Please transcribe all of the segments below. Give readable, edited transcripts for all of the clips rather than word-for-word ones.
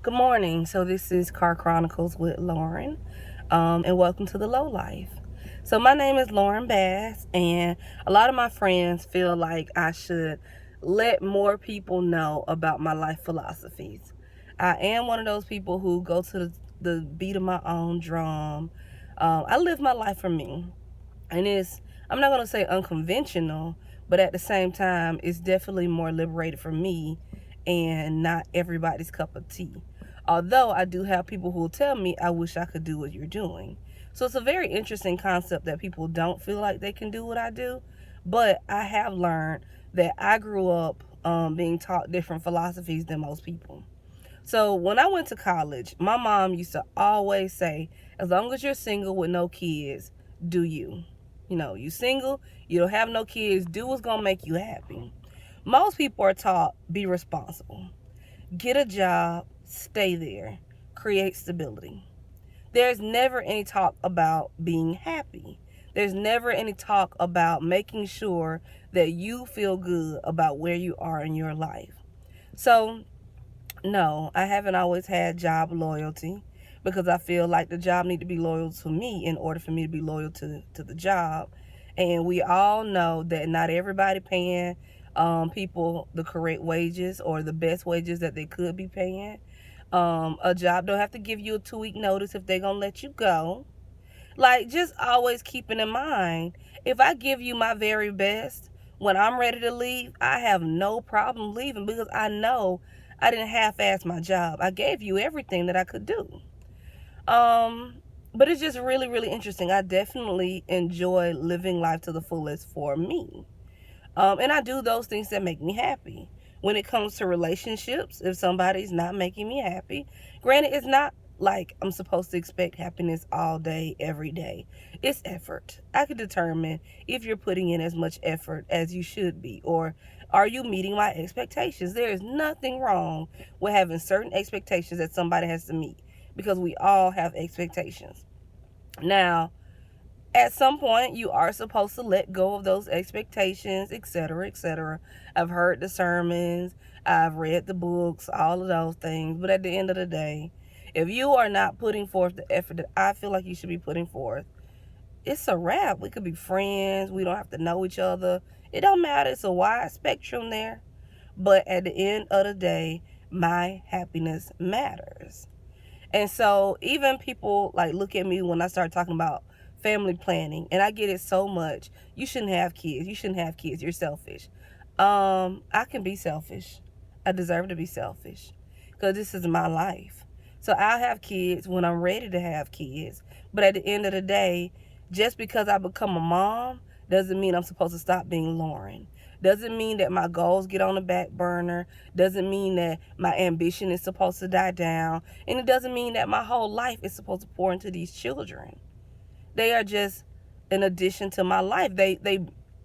Good morning. So this is Car Chronicles with Lauren, and welcome to the Low Life. So my name is Lauren Bass, and a lot of my friends feel like I should let more people know about my life philosophies. I am one of those people who go to the beat of my own drum. I live my life for me, and I'm not gonna say unconventional, but at the same time, it's definitely more liberated for me and not everybody's cup of tea. Although I do have people who will tell me, I wish I could do what you're doing. So it's a very interesting concept that people don't feel like they can do what I do. But I have learned that I grew up being taught different philosophies than most people. So when I went to college, my mom used to always say, as long as you're single with no kids, do you. You single, you don't have no kids, do what's going to make you happy. Most people are taught, be responsible. Get a job, stay there, create stability. There's never any talk about being happy. There's never any talk about making sure that you feel good about where you are in your life. So, no, I haven't always had job loyalty because I feel like the job need to be loyal to me in order for me to be loyal to the job. And we all know that not everybody paying people the correct wages or the best wages that they could be paying. A job don't have to give you a 2 week notice if they're gonna let you go. Like, just always keeping in mind, if I give you my very best when I'm ready to leave, I have no problem leaving because I know I didn't half-ass my job. I gave you everything that I could do. Um, but it's just really, really interesting. I definitely enjoy living life to the fullest for me. And I do those things that make me happy. When it comes to relationships, if somebody's not making me happy, granted, it's not like I'm supposed to expect happiness all day, every day. It's effort. I can determine if you're putting in as much effort as you should be, or are you meeting my expectations? There is nothing wrong with having certain expectations that somebody has to meet because we all have expectations. Now, at some point you are supposed to let go of those expectations, etc., etc. I've heard the sermons, I've read the books, all of those things, but at the end of the day, if you are not putting forth the effort that I feel like you should be putting forth, it's a wrap. We could be friends, we don't have to know each other, it don't matter. It's a wide spectrum there, but at the end of the day, my happiness matters. And so even people like look at me when I start talking about family planning, and I get it so much. You shouldn't have kids. You shouldn't have kids. You're selfish. I can be selfish. I deserve to be selfish because this is my life. So I'll have kids when I'm ready to have kids. But at the end of the day, just because I become a mom doesn't mean I'm supposed to stop being Lauren. Doesn't mean that my goals get on the back burner. Doesn't mean that my ambition is supposed to die down. And it doesn't mean that my whole life is supposed to pour into these children. They are just an addition to my life.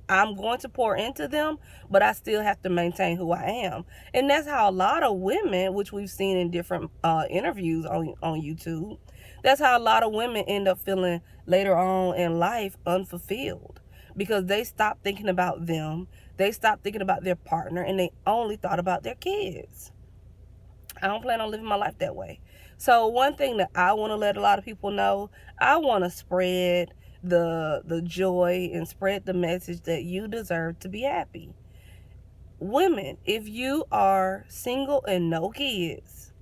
I'm going to pour into them, but I still have to maintain who I am. And that's how a lot of women, which we've seen in different interviews on YouTube, that's how a lot of women end up feeling later on in life unfulfilled because they stopped thinking about them. They stopped thinking about their partner and they only thought about their kids. I don't plan on living my life that way. So one thing that I want to let a lot of people know, I want to spread the joy and spread the message that you deserve to be happy. Women, if you are single and no kids,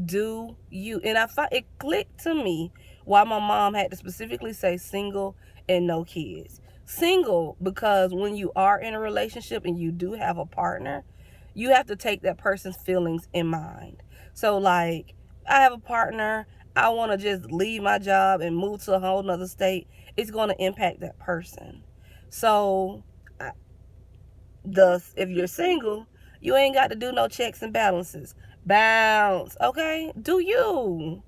do you. And it clicked to me why my mom had to specifically say single and no kids. Single because when you are in a relationship and you do have a partner, you have to take that person's feelings in mind. So like, I have a partner, I want to just leave my job and move to a whole nother state, it's going to impact that person. So thus, if you're single, you ain't got to do no checks and balances. Bounce, okay? Do you.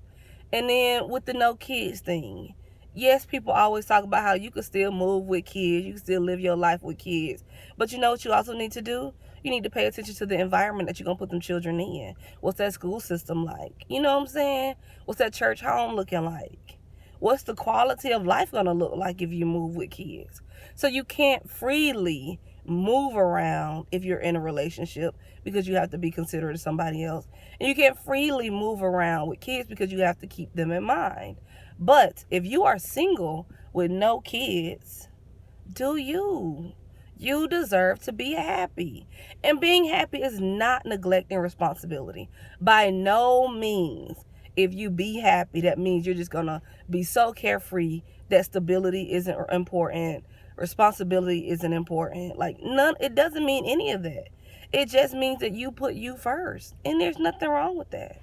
And then with the no kids thing, yes, people always talk about how you can still move with kids, you can still live your life with kids. But you know what you also need to do? You need to pay attention to the environment that you're going to put them children in. What's that school system like? You know what I'm saying? What's that church home looking like? What's the quality of life going to look like if you move with kids? So you can't freely move around if you're in a relationship because you have to be considerate of somebody else. And you can't freely move around with kids because you have to keep them in mind. But if you are single with no kids, do you? You deserve to be happy. And being happy is not neglecting responsibility. By no means. If you be happy, that means you're just going to be so carefree that stability isn't important, responsibility isn't important. Like, none, it doesn't mean any of that. It just means that you put you first. And there's nothing wrong with that.